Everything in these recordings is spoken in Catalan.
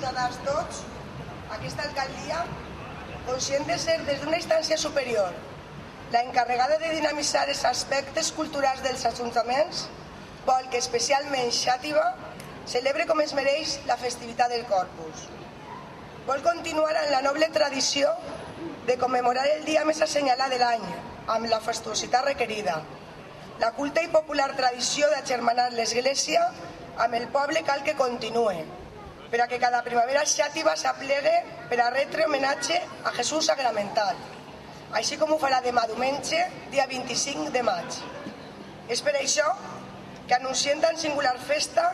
ciutadans tots, aquesta alcaldia, conscient de ser des d'una instància superior, la encarregada de dinamitzar els aspectes culturals dels ajuntaments, vol que especialment Xàtiva celebre com es mereix la festivitat del Corpus. Vol continuar amb la noble tradició de commemorar el dia més assenyalat de l'any, amb la fastuositat requerida. La culta i popular tradició d'agermanar l'Església amb el poble cal que continue, per a que cada primavera Xàtiva s'aplegue per a retre homenatge a Jesús sacramental, així com ho farà demà diumenge, dia 25 de maig. És per això que anunciem tan singular festa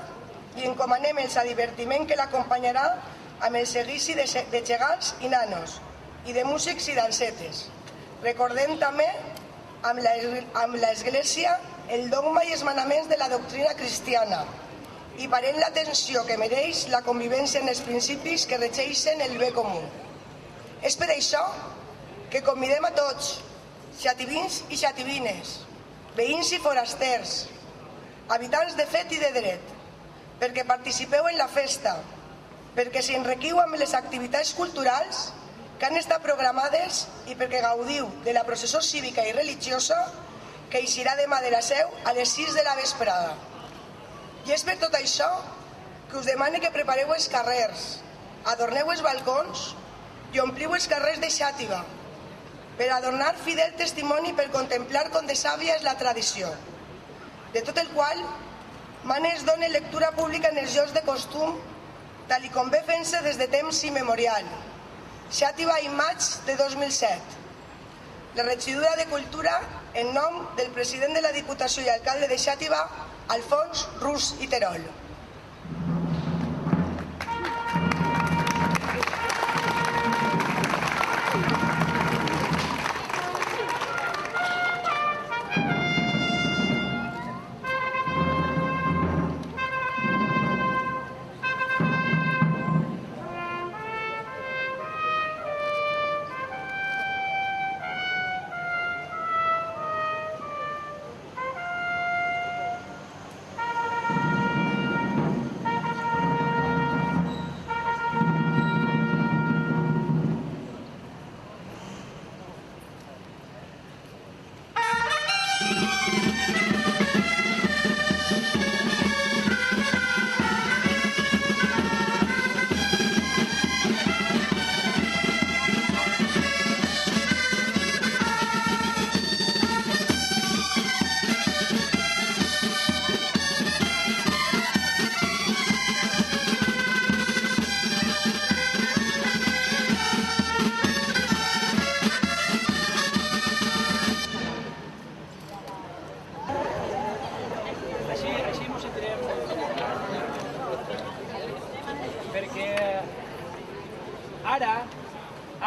i encomanem el divertiment que l'acompanyarà amb el seguici de gegants i nanos i de músics i dansetes. Recordem també amb l'Església el dogma i els manaments de la doctrina cristiana i parem l'atenció que mereix la convivència en els principis que regeixen el bé comú. És per això que convidem a tots, xativins i xativines, veïns i forasters, habitants de fet i de dret, perquè participeu en la festa, perquè s'enriquiu amb les activitats culturals que han estat programades i perquè gaudiu de la processó cívica i religiosa que eixirà demà de la Seu a les 6 de la vesprada. I és per tot això que us demane que prepareu els carrers, adorneu els balcons i ompliu els carrers de Xàtiva per a donar fidel testimoni per contemplar com de sàvia és la tradició, de tot el qual mane es dona lectura pública en els llocs de costum, tal i com ve fent-se des de temps immemorial. Xàtiva i maig de 2007. La regidora de Cultura, en nom del president de la Diputació i alcalde de Xàtiva, Alfons Rus i Terol.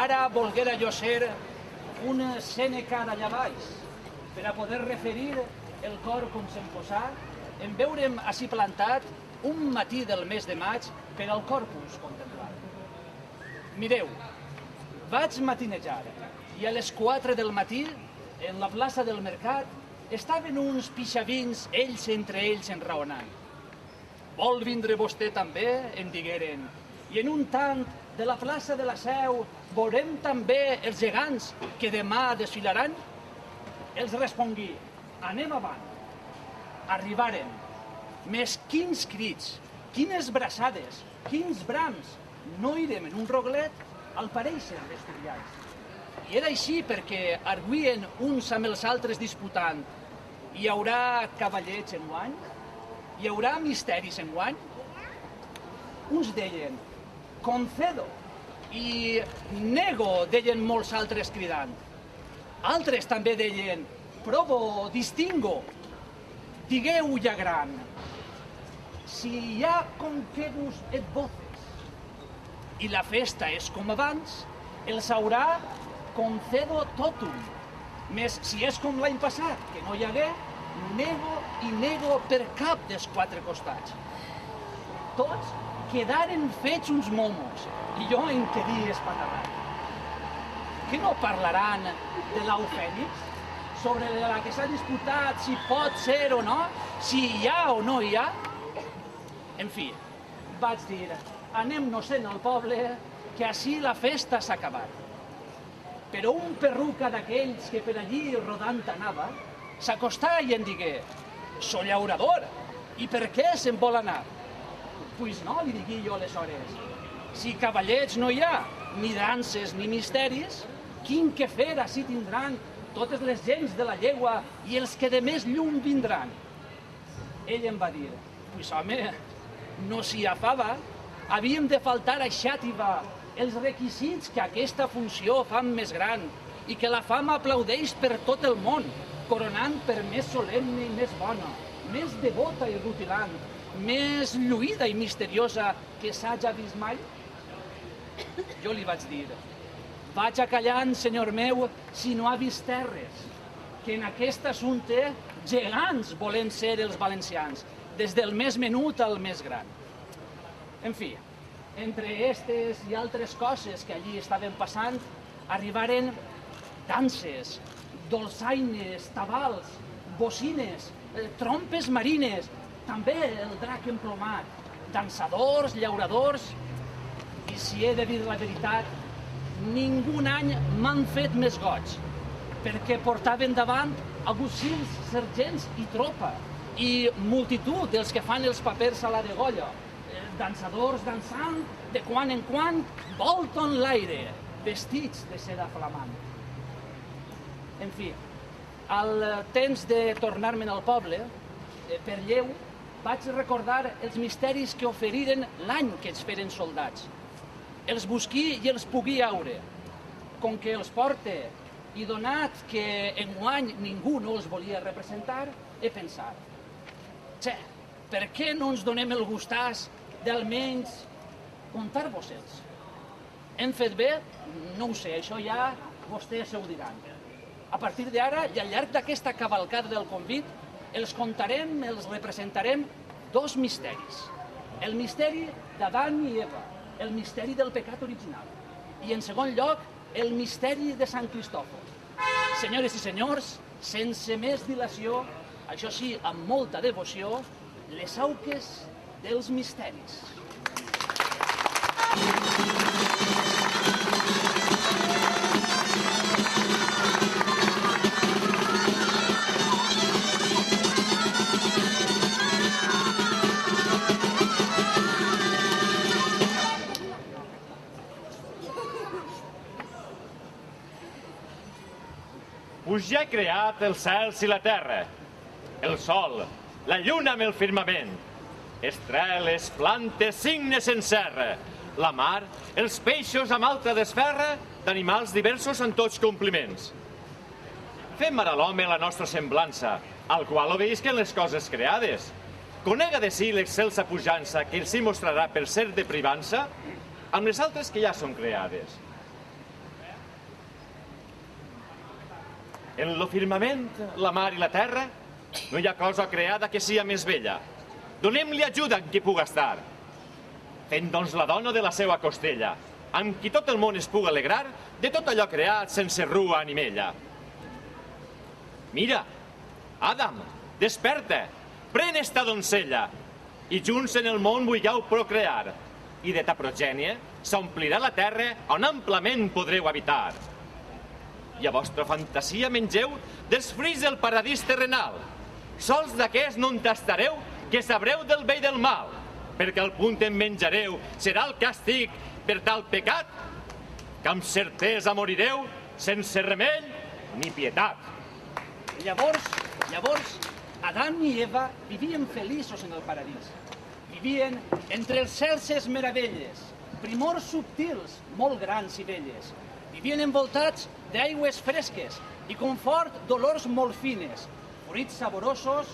Ara volguera jo ser un Sèneca d'allà baix per a poder referir el cor com se'm posà en veure'm així plantat un matí del mes de maig per al Corpus contemplar. Mireu, vaig matinejar i a les 4 del matí en la plaça del Mercat estaven uns pixavins ells entre ells enraonant. Vol vindre vostè també, em digueren, i en un tant de la plaça de la Seu veurem també els gegants que demà desfilaran? Els respongui, anem avant. Arribaren. Més quins crits, quines braçades, quins brams. No irem en un roglet al pareixer d'estudiants. I era així perquè arguïen uns amb els altres disputant. Hi haurà cavallets enguany? Hi haurà misteris enguany? Uns deien, concedo, i nego, deien molts altres cridant. Altres també deien, provo, distingo, digueu ja gran. Si hi ha conquegus et voces i la festa és com abans, els haurà concedo totum. Més si és com l'any passat, que no hi hagué, nego i nego per cap dels 4 costats. Tots quedaren fets uns momos i jo en quedí espaterrat. Que no parlaran de l'au fènix? Sobre la que s'ha disputat si pot ser o no? Si hi ha o no hi ha? En fi, vaig dir, anem-nos-en al poble, que així la festa s'ha acabat. Però un perruca d'aquells que per allí rodant anava, s'acostà i en digué: «So llaurador, i per què se'n vol anar?» «Pues no», li digui jo aleshores, «si cavallets no hi ha, ni danses ni misteris, quin que fer així tindran totes les gens de la llegua i els que de més llum vindran?» Ell em va dir: «Pues home, no s'hi ha fava, havíem de faltar a xàtiva els requisits que aquesta funció fan més gran i que la fama aplaudeix per tot el món, coronant per més solemne i més bona, més devota i rutilant, més lluïda i misteriosa que s'haja vist mai?» Jo li vaig dir: «Vaig acallant, senyor meu, si no ha vist terres, que en aquest assumpte gegants volen ser els valencians, des del més menut al més gran». En fi, entre aquestes i altres coses que allí estaven passant, arribaren danses, dolçaines, tabals, bocines, trompes marines, també el drac emplomat, dansadors, llauradors, i si he de dir la veritat, ningun any m'han fet més goig, perquè portaven davant agutzils, sergents i tropa, i multitud dels que fan els papers a la degolla, dansadors dansant, de quan en quan volten l'aire, vestits de seda flamant. En fi, al temps de tornar-me'n al poble, per lleu, vaig recordar els misteris que oferiren l'any que ens feren soldats. Els busquí i els pugui aure. Com que els porte, i donat que enguany ningú no els volia representar, he pensat: per què no ens donem el gustàs d'almenys contar-vos-els? Hem fet bé? No ho sé, això ja vostès ho diran. A partir d'ara, i al llarg d'aquesta cavalcada del convit, els contarem, els representarem dos misteris. El misteri d'Adam i Eva, el misteri del pecat original. I, en segon lloc, el misteri de Sant Cristòfol. Senyores i senyors, sense més dilació, això sí, amb molta devoció, les auques dels misteris. Us ja he creat els cels i la terra, el sol, la lluna amb el firmament, estreles, plantes, cignes en serra, la mar, els peixos amb alta desferra, d'animals diversos en tots compliments. Fem ara l'home la nostra semblança, al qual obeïsquen les coses creades. Conega de si l'excelsa pujança que s'hi mostrarà per ser de privança amb les altres que ja són creades. En lo firmament, la mar i la terra, no hi ha cosa creada que sia més bella. Donem-li ajuda en qui puga estar. Fent, doncs, la dona de la seva costella, amb qui tot el món es puga alegrar de tot allò creat sense rua ni mella. Mira, Adam, desperta, pren esta doncella, i junts en el món vulgueu procrear, i de ta progènie s'omplirà la terra on amplament podreu habitar. I a vostra fantasia mengeu dels fruits del paradís terrenal. Sols d'aquest no en tastareu, que sabreu del bé i del mal, perquè al punt en menjareu serà el castig per tal pecat, que amb certesa morireu sense remei ni pietat. Llavors, Adam i Eva vivien feliços en el paradís. Vivien entre els celses meravelles, primors subtils, molt grans i belles. Vivien envoltats d'aigües fresques i confort d'olors molt fines, fruits saborosos,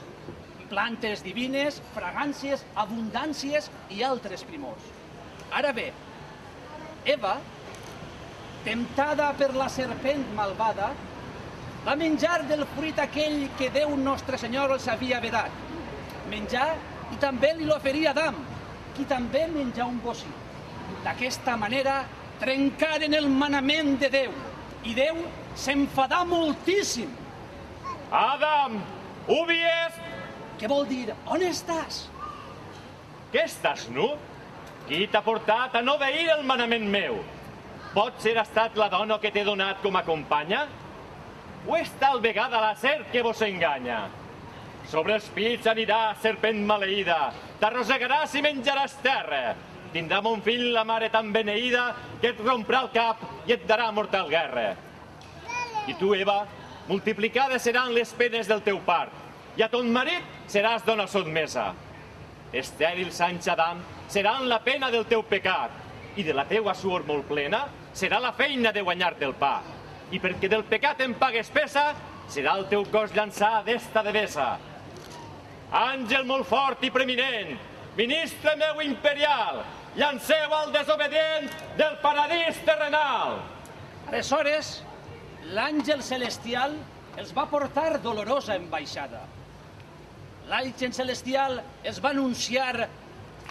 plantes divines, fragàncies, abundàncies i altres primors. Ara bé, Eva, temptada per la serpent malvada, va menjar del fruit aquell que Déu Nostre Senyor els havia vedat. Menjar i també li l'oferia Adam, qui també menjà un bocí. D'aquesta manera trencaren el manament de Déu, i Déu s'enfadà moltíssim. Adam, ho vies? Què vol dir? On estàs? Què estàs nu? Qui t'ha portat a no obeir el manament meu? Pot ser ha estat la dona que t'he donat com a companya? O és tal vegada la serp que vos enganya? Sobre els pits anirà, serpent maleïda, t'arrossegaràs i menjaràs terra. Tindrà mon fill la mare tan beneïda que et romprà el cap i et darà mortal guerra. I tu, Eva, multiplicades seran les penes del teu part, i a ton marit seràs dona sotmesa. Estèril Sancha Adam seran la pena del teu pecat, i de la teua suor molt plena serà la feina de guanyar-te el pa. I perquè del pecat en pagues pesa, serà el teu cos llançar d'esta devesa. Àngel molt fort i preeminent, ministre meu imperial, llanceu al desobedient del paradís terrenal. Aleshores, l'àngel celestial els va portar dolorosa embaixada. L'àngel celestial els va anunciar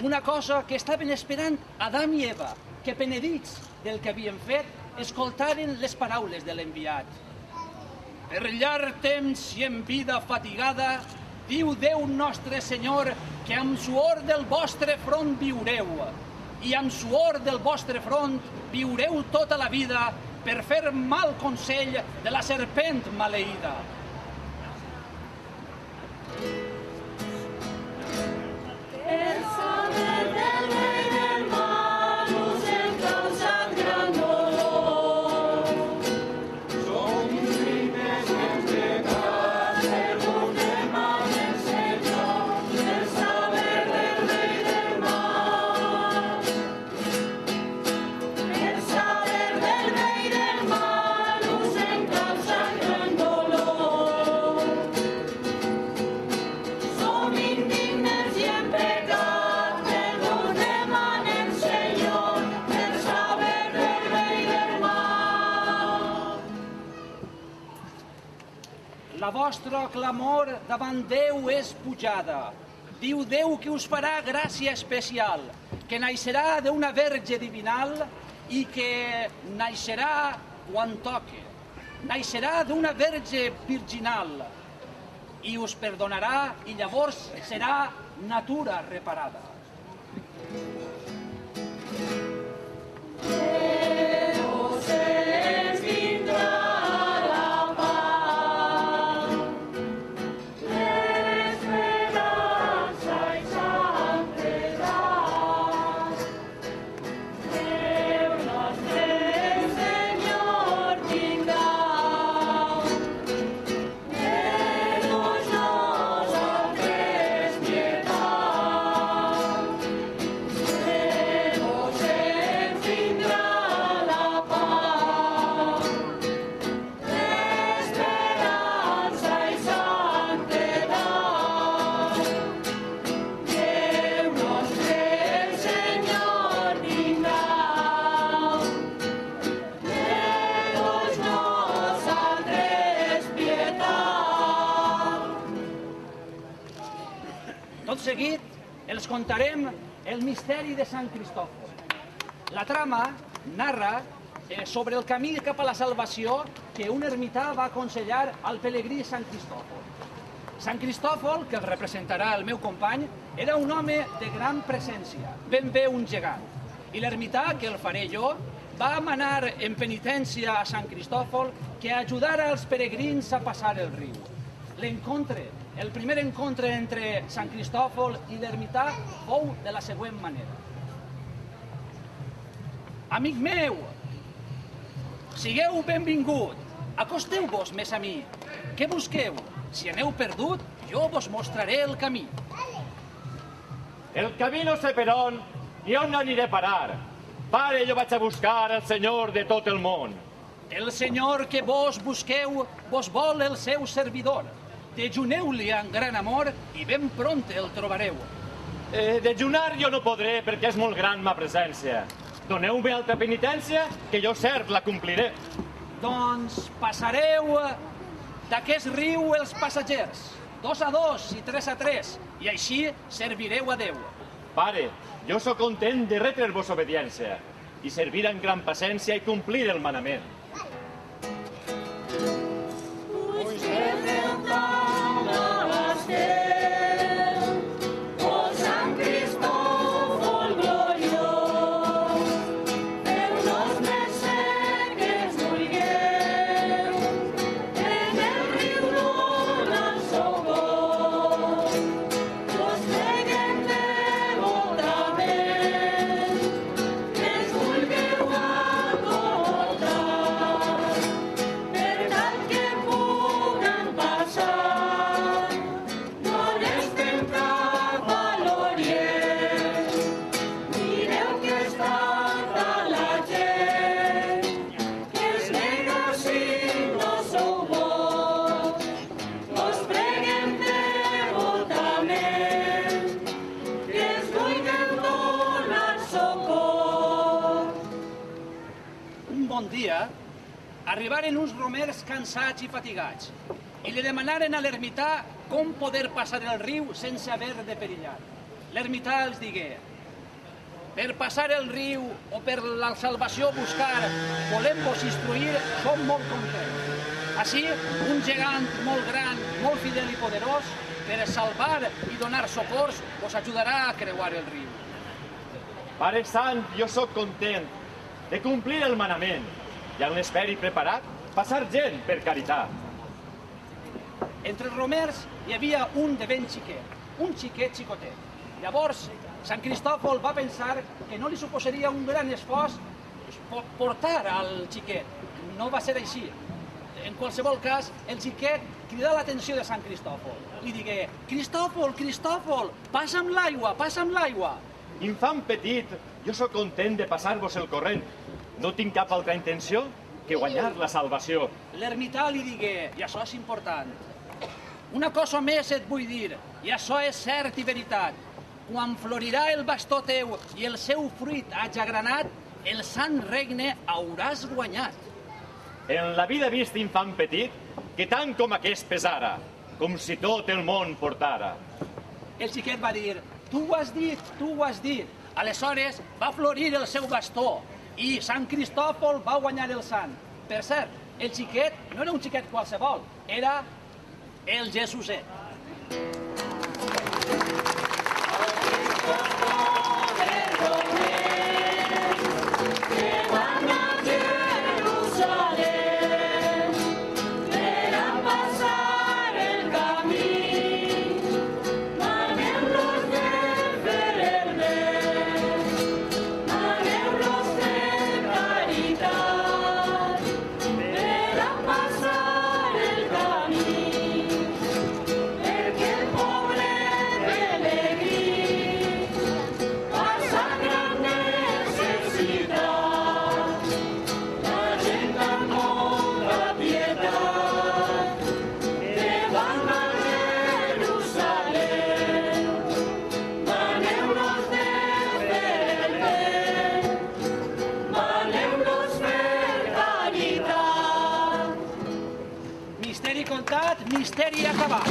una cosa que estaven esperant Adam i Eva, que penedits del que havien fet, escoltaren les paraules de l'enviat. Per llarg temps i en vida fatigada, diu Déu nostre Senyor que amb suor del vostre front viureu, i amb suor del vostre front viureu tota la vida per fer mal consell de la serpent maleïda. El saber del rei del mal us hem causat gran dolor. Som crimes que hem pecat, segur que mal el Senyor, el saber del rei del mal. El saber del rei del mal us hem causat gran dolor. Som indignes i en pecat, perdó demanem, Senyor, el saber del rei del mal. La vostra clamor davant Déu és pujada. Diu Déu que us farà gràcia especial, que naixerà d'una verge divinal i que naixerà quan toque. Naixerà d'una verge virginal i us perdonarà i llavors serà natura reparada. Déu ens vindrà la paz, l'esperança i santedat. Déu nostre Senyor vindrà, Déus nosaltres pietat. Déu ens vindrà la paz, l'esperança i santedat. Déu nostre Senyor vindrà, Déus nosaltres pietat. Tot seguit els contarem el misteri de Sant Cristòfol. La trama narra sobre el camí cap a la salvació que un ermità va aconsellar al pelegrí Sant Cristòfol. Sant Cristòfol, que el representarà el meu company, era un home de gran presència, ben bé un gegant. I l'ermità, que el faré jo, va manar en penitència a Sant Cristòfol que ajudara els peregrins a passar el riu. El primer encontre entre Sant Cristòfol i l'ermità fou de la següent manera. Amic meu, sigueu benvingut, acosteu-vos més a mi. Què busqueu? Si aneu perdut, jo vos mostraré el camí. El camí no sé per on ni on aniré a parar. Pare, jo vaig a buscar el Senyor de tot el món. El Senyor que vos busqueu vos vol el seu servidor. Dejuneu-li amb gran amor i ben pront el trobareu. Dejunar jo no podré perquè és molt gran ma presència. Doneu-me altra penitència que jo cert la compliré. Doncs passareu d'aquest riu els passatgers, 2 a 2 i 3 a 3, i així servireu a Déu. Pare, jo sóc content de retre-vos obediència i servir amb gran paciència i complir el manament. Oh, Sant Cristòfol gloriós, arribaren uns romers cansats i fatigats i li demanaren a l'ermità com poder passar el riu sense haver de perillar. L'ermità els digué: per passar el riu o per la salvació buscar, volem-vos instruir, som molt contents. Així, un gegant molt gran, molt fidel i poderós, per salvar i donar socors, vos ajudarà a creuar el riu. Pare Sant, jo sóc content de complir el manament i amb l'esperit preparat, passar gent per caritat. Entre els romers hi havia un de ben xiquet, un xiquet xicotet. Llavors, Sant Cristòfol va pensar que no li suposaria un gran esforç portar al xiquet. No va ser així. En qualsevol cas, el xiquet cridà l'atenció de Sant Cristòfol. Li digué: Cristòfol, Cristòfol, passa'm l'aigua, passa'm l'aigua. Infant petit, jo sóc content de passar-vos el corrent. No tinc cap altra intenció que guanyar la salvació. L'ermità li digué, i això és important: una cosa més et vull dir, i això és cert i veritat. Quan florirà el bastó teu i el seu fruit haja granat, el sant regne hauràs guanyat. En la vida vist infant petit, que tant com aquest pesara, com si tot el món portara. El xiquet va dir: tu ho has dit, tu ho has dit. Aleshores va florir el seu bastó i Sant Cristòfol va guanyar el sant. Per cert, el xiquet no era un xiquet qualsevol, era el Jesuset. Misteri contat, misteri acabat.